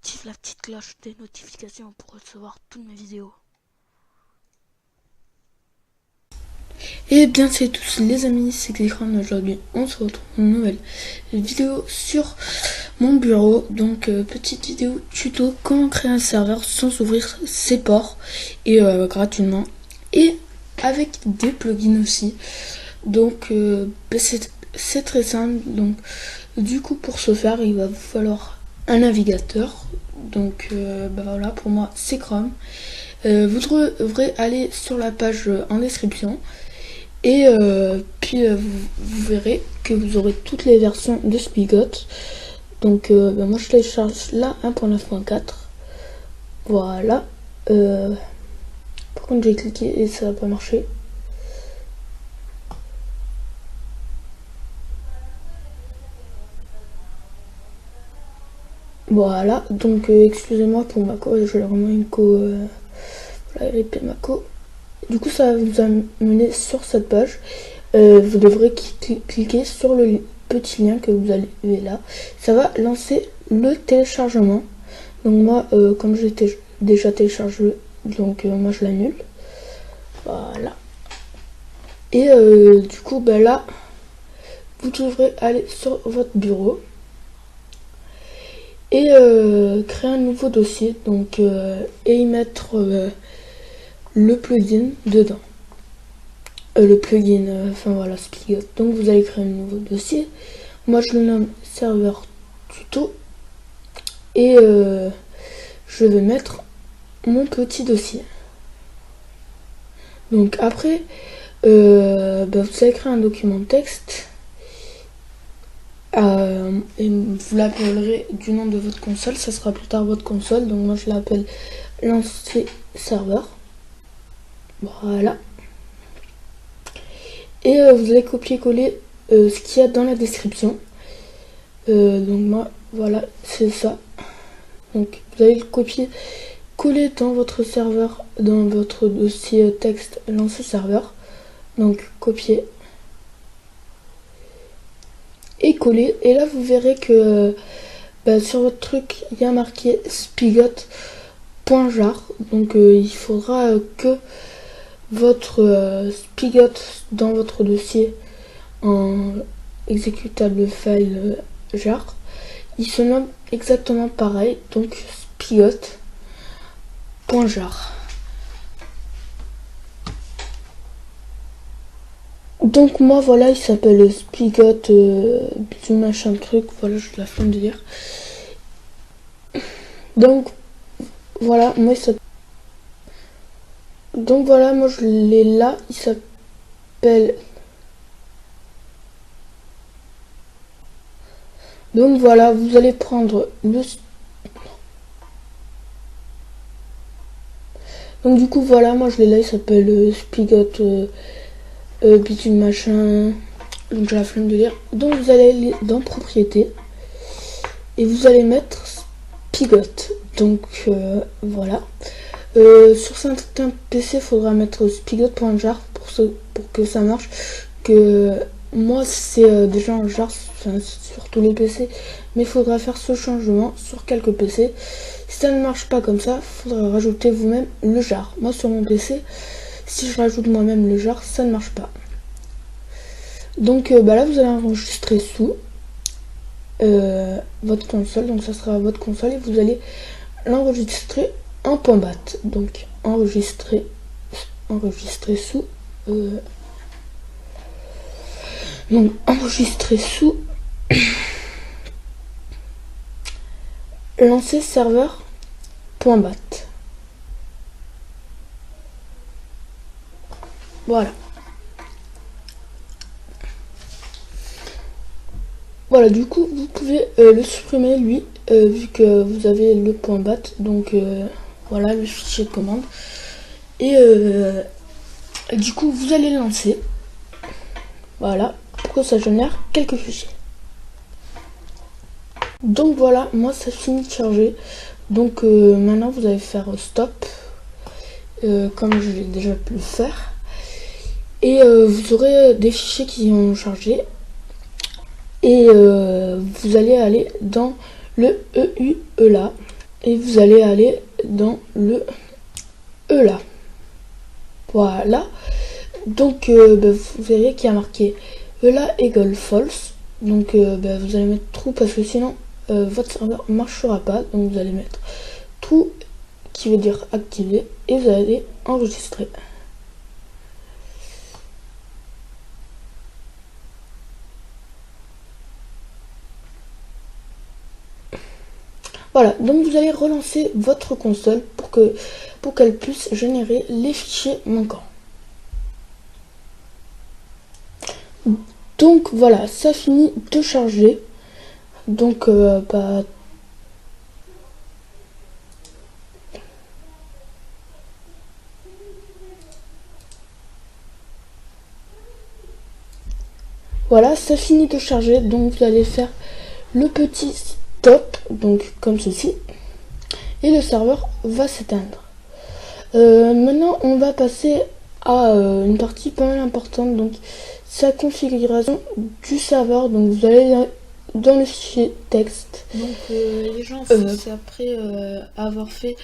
active la petite cloche des notifications pour recevoir toutes mes vidéos. Et bien c'est tous les amis, c'est Xécran. Aujourd'hui on se retrouve pour une nouvelle vidéo sur mon bureau. Donc petite vidéo tuto comment créer un serveur sans ouvrir ses ports et gratuitement et avec des plugins aussi. Donc c'est très simple. Donc du coup pour ce faire il va vous falloir un navigateur. Donc voilà, pour moi c'est Chrome. Vous devrez aller sur la page en description. Et puis vous verrez que vous aurez toutes les versions de Spigot. Donc moi je télécharge la 1.9.4. Voilà. Par contre j'ai cliqué et ça n'a pas marché. Voilà, donc excusez-moi pour Mako, je vais remettre une co. Voilà, RIP Mako. Du coup ça va vous amener sur cette page. Vous devrez cliquer sur le petit lien que vous avez là. Ça va lancer le téléchargement. Donc moi comme j'ai déjà téléchargé, donc moi je l'annule. Voilà. Et du coup là vous devrez aller sur votre bureau et créer un nouveau dossier, donc et y mettre le plugin dedans. Le plugin, enfin voilà, Spigot. Donc vous allez créer un nouveau dossier. Moi je le nomme serveur tuto et je vais mettre mon petit dossier. Donc après vous allez créer un document texte et vous l'appellerez du nom de votre console. Ça sera plus tard votre console, donc moi je l'appelle lancer serveur. Voilà. Et vous allez copier-coller ce qu'il y a dans la description. Donc moi voilà, c'est ça. Donc vous allez le copier-coller dans votre serveur, dans votre dossier texte lancer serveur. Donc copier et coller. Et là vous verrez que sur votre truc il y a marqué spigot.jar. Donc il faudra que votre Spigot dans votre dossier en exécutable file jar, il se nomme exactement pareil, donc spigot.jar. Donc moi voilà, il s'appelle Spigot du machin truc, voilà, je la fin de dire. Donc voilà, moi il s'appelle. Donc voilà, moi je l'ai là, il s'appelle. Donc voilà, vous allez prendre le. Donc du coup voilà, moi je l'ai là, il s'appelle Spigot bitume machin. Donc j'ai la flemme de lire. Donc vous allez aller dans propriété et vous allez mettre Spigot. Donc voilà. Sur certains PC, il faudra mettre spigot.jar pour que ça marche. Que moi, c'est déjà en jar sur tous les PC, mais il faudra faire ce changement sur quelques PC. Si ça ne marche pas comme ça, il faudra rajouter vous-même le jar. Moi, sur mon PC, si je rajoute moi-même le jar, ça ne marche pas. Donc là, vous allez enregistrer sous votre console. Donc ça sera votre console et vous allez l'enregistrer en .bat. Donc enregistrer sous donc enregistrer sous lancer serveur .bat. Voilà. Voilà, du coup vous pouvez le supprimer lui vu que vous avez le .bat. Donc voilà le fichier de commande. Et du coup vous allez lancer. Voilà, pour que ça génère quelques fichiers. Donc voilà, moi ça finit de charger. Donc maintenant vous allez faire stop, comme je l'ai déjà pu le faire. Et vous aurez des fichiers qui ont chargé. Et vous allez aller dans le EUE là. et vous allez aller dans le E là. Voilà. Donc vous verrez qu'il y a marqué E là égale false. Donc vous allez mettre true parce que sinon votre serveur ne marchera pas. Donc vous allez mettre true qui veut dire activer et vous allez enregistrer. Voilà, donc vous allez relancer votre console pour qu'elle puisse générer les fichiers manquants. Donc voilà, ça finit de charger. Donc voilà, ça finit de charger. Donc vous allez faire le petit stop, donc comme ceci, et le serveur va s'éteindre. Maintenant on va passer à une partie pas mal importante, donc sa configuration du serveur. Donc vous allez dans le fichier texte. Donc les gens c'est après avoir fait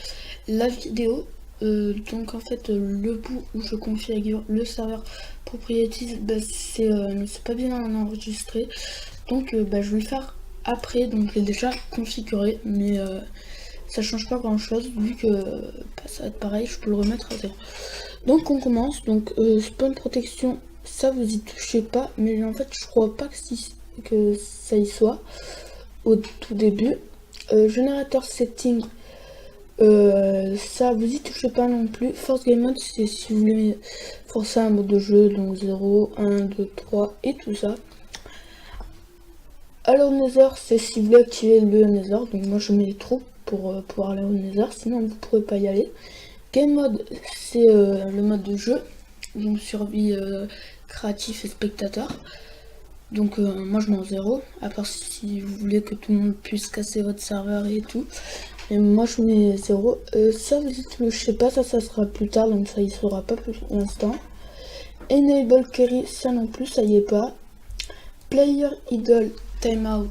la vidéo. Donc en fait le bout où je configure le serveur propriétaire, c'est pas bien enregistré. Donc je vais le faire après. Donc je l'ai déjà configuré, mais ça change pas grand chose vu que ça va être pareil, je peux le remettre à zéro. Donc on commence. Donc spawn protection, ça vous y touchez pas, mais en fait je crois pas que ça y soit au tout début. Générateur setting, ça vous y touchez pas non plus. Force game mode, c'est si vous voulez forcer un mode de jeu, donc 0, 1, 2, 3 et tout ça. Allow Nether, c'est si vous voulez activer le Nether, donc moi je mets les trous pour pouvoir aller au Nether, sinon vous pourrez pas y aller. Game mode, c'est le mode de jeu, donc survie, créatif et spectateur. Donc moi je mets en 0, à part si vous voulez que tout le monde puisse casser votre serveur et tout. Et moi je mets 0. Ça vous je sais pas, ça sera plus tard, donc ça y sera pas pour l'instant. Enable carry, ça non plus, ça y est pas. Player idle timeout,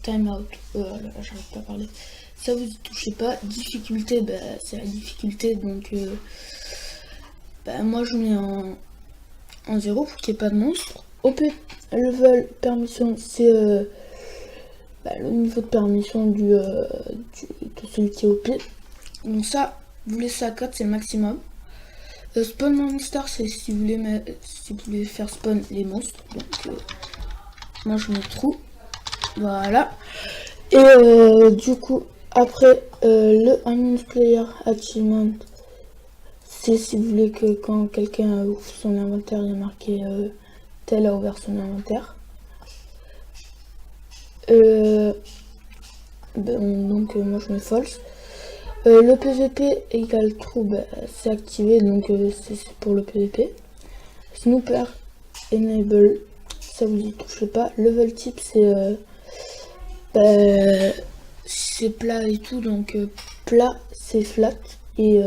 j'arrive pas à parler. Ça vous y touchez pas. Difficulté, c'est la difficulté, donc moi je mets en 0 pour qu'il n'y ait pas de monstre. OP level permission, c'est le niveau de permission de celui qui est OP. Donc ça, vous laissez à 4, c'est le maximum. Spawn monster, c'est si vous voulez faire spawn les monstres. Donc moi je mets true. Voilà. Et du coup, après le Announce Player Achievement, c'est si vous voulez que quand quelqu'un ouvre son inventaire, il y a marqué tel a ouvert son inventaire. Donc moi je mets false. Le PVP égale true, c'est activé, donc c'est pour le PVP. Snooper enable, ça vous y touchez pas. Level type, c'est plat et tout, donc plat c'est flat et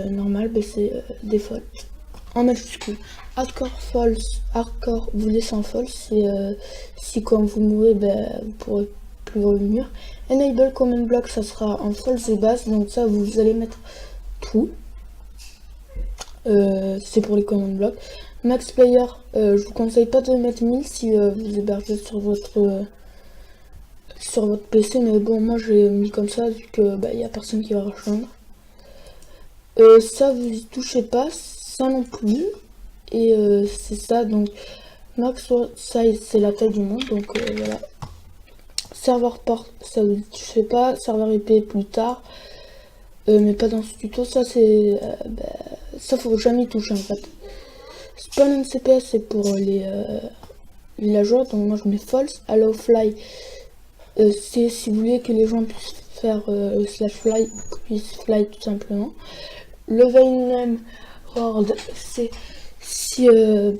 normal c'est default en majuscule. Hardcore vous laissez en false, c'est si quand vous mourrez vous pourrez plus revenir. Enable command block, ça sera en false et base, donc ça vous allez mettre true. C'est pour les command blocks. Max player, je vous conseille pas de mettre 1000 si vous hébergez sur votre PC, mais bon moi j'ai mis comme ça vu que y a personne qui va rejoindre. Ça vous y touchez pas, ça non plus, et c'est ça. Donc max size, c'est la taille du monde, donc voilà. Serveur port, ça vous y touchez pas. Serveur IP plus tard, mais pas dans ce tuto. Ça c'est ça faut jamais y toucher en fait. Spawn and CPS, c'est pour les villageois, donc moi je mets false. Allow fly, c'est si vous voulez que les gens puissent faire /fly, puissent fly tout simplement. Level name world, c'est si vous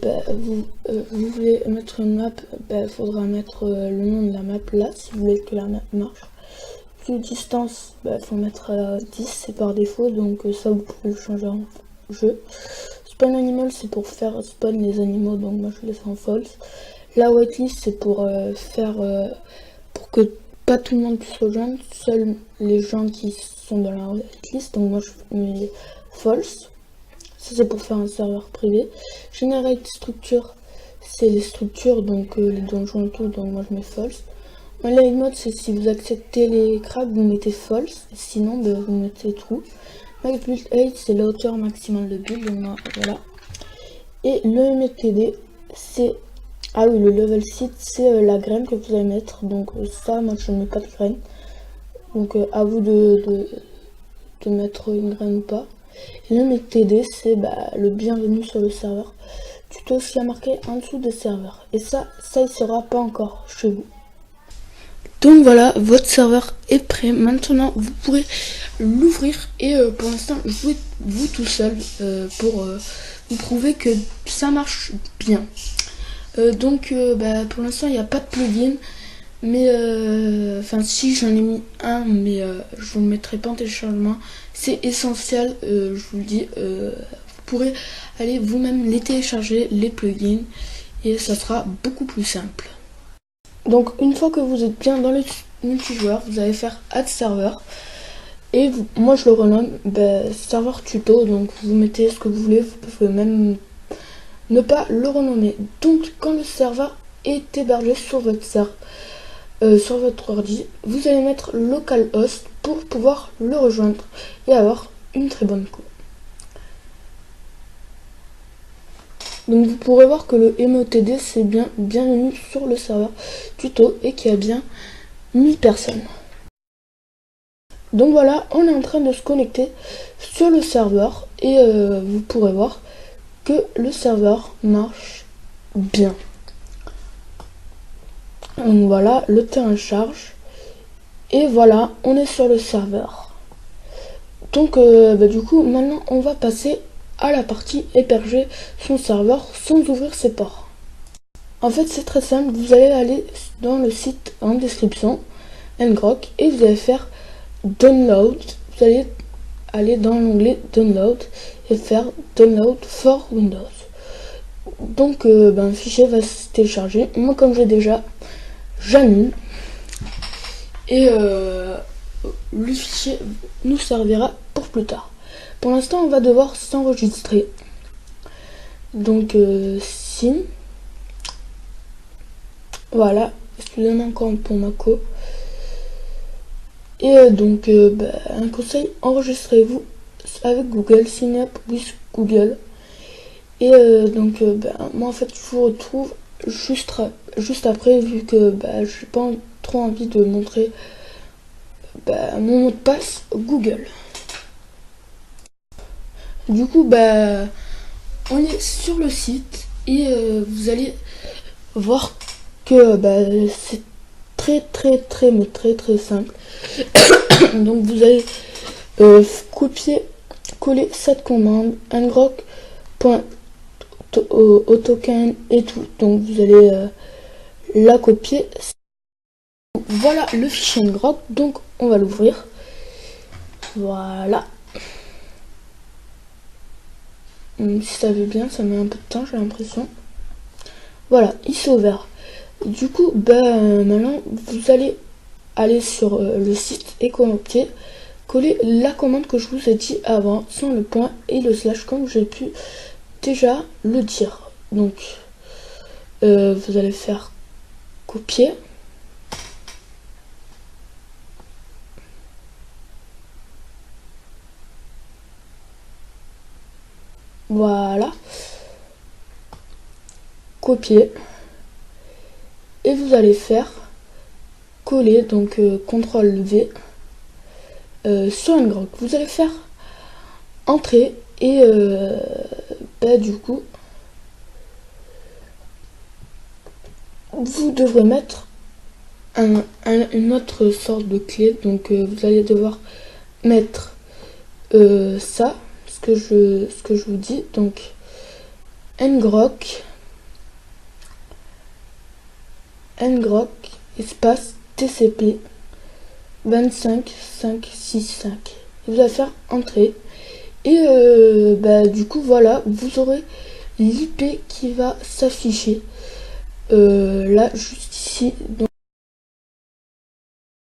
voulez mettre une map, il faudra mettre le nom de la map là, si vous voulez que la map marche. Plus distance, faut mettre 10, c'est par défaut, donc ça vous pouvez le changer en jeu. Spawn animal, c'est pour faire spawn les animaux, donc moi je laisse en false. La whitelist, c'est pour pour que pas tout le monde puisse rejoindre, seuls les gens qui sont dans la liste. Donc moi je mets false. Ça c'est pour faire un serveur privé. Generate structure, c'est les structures, donc les donjons et tout, donc moi je mets false. Online mode, c'est si vous acceptez les crabes, vous mettez false, sinon ben, vous mettez true. Max build height, c'est la hauteur maximale de build, donc voilà. Et le MTD, c'est... Ah oui, le level seed, c'est la graine que vous allez mettre, donc ça, moi je ne mets pas de graine. Donc à vous de mettre une graine ou pas. Et le MTD, c'est le bienvenue sur le serveur. Tuto aussi à marquer en dessous des serveurs. Et ça il sera pas encore chez vous. Donc voilà, votre serveur est prêt. Maintenant, vous pourrez l'ouvrir et pour l'instant, jouez vous tout seul pour vous prouver que ça marche bien. Donc pour l'instant, il n'y a pas de plugin. Mais enfin si, j'en ai mis un, mais je vous le mettrai pas en téléchargement. C'est essentiel, je vous le dis. Vous pourrez aller vous-même les télécharger, les plugins, et ça sera beaucoup plus simple. Donc une fois que vous êtes bien dans le multijoueur, vous allez faire add server. Et moi je le renomme serveur tuto, donc vous mettez ce que vous voulez, vous pouvez même ne pas le renommer. Donc quand le serveur est hébergé sur votre serveur, sur votre ordi, vous allez mettre localhost pour pouvoir le rejoindre et avoir une très bonne co. Donc vous pourrez voir que le MOTD c'est bien bienvenue sur le serveur tuto et qu'il y a bien 1000 personnes. Donc voilà, on est en train de se connecter sur le serveur et vous pourrez voir que le serveur marche bien. Donc voilà, le terrain charge. Et voilà, on est sur le serveur. Donc du coup, maintenant on va passer à la partie héberger son serveur sans ouvrir ses ports. En fait, c'est très simple, vous allez aller dans le site en description, ngrok, et vous allez faire download. Vous allez aller dans l'onglet download et faire download for Windows. Donc un fichier va se télécharger. Moi comme j'ai déjà, j'annule. Et le fichier nous servira pour plus tard. Pour l'instant, on va devoir s'enregistrer. Donc, sim. Voilà. Excusez-moi encore pour ma co. Et donc, un conseil, enregistrez-vous avec Google, sign up with Google. Et donc, moi en fait, je vous retrouve juste après, vu que j'ai pas trop envie de montrer mon mot de passe Google. Du coup, on est sur le site et vous allez voir que c'est très simple. Donc vous allez copier, coller cette commande, ngrok.token et tout. Donc vous allez la copier. Voilà le fichier ngrok, donc on va l'ouvrir. Voilà. Si ça veut bien, ça met un peu de temps, j'ai l'impression. Voilà, il s'est ouvert. Du coup, maintenant, vous allez aller sur le site et coller la commande que je vous ai dit avant, sans le point et le slash, comme j'ai pu déjà le dire. Donc, vous allez faire copier. Voilà. Copier. Et vous allez faire coller, donc CTRL V sur ngrok. Vous allez faire entrée et du coup vous devrez mettre une autre sorte de clé. Donc vous allez devoir mettre ça, ce que je vous dis, donc ngrok espace TCP 25565. Vous allez faire entrée et du coup voilà, vous aurez l'IP qui va s'afficher là juste ici. Donc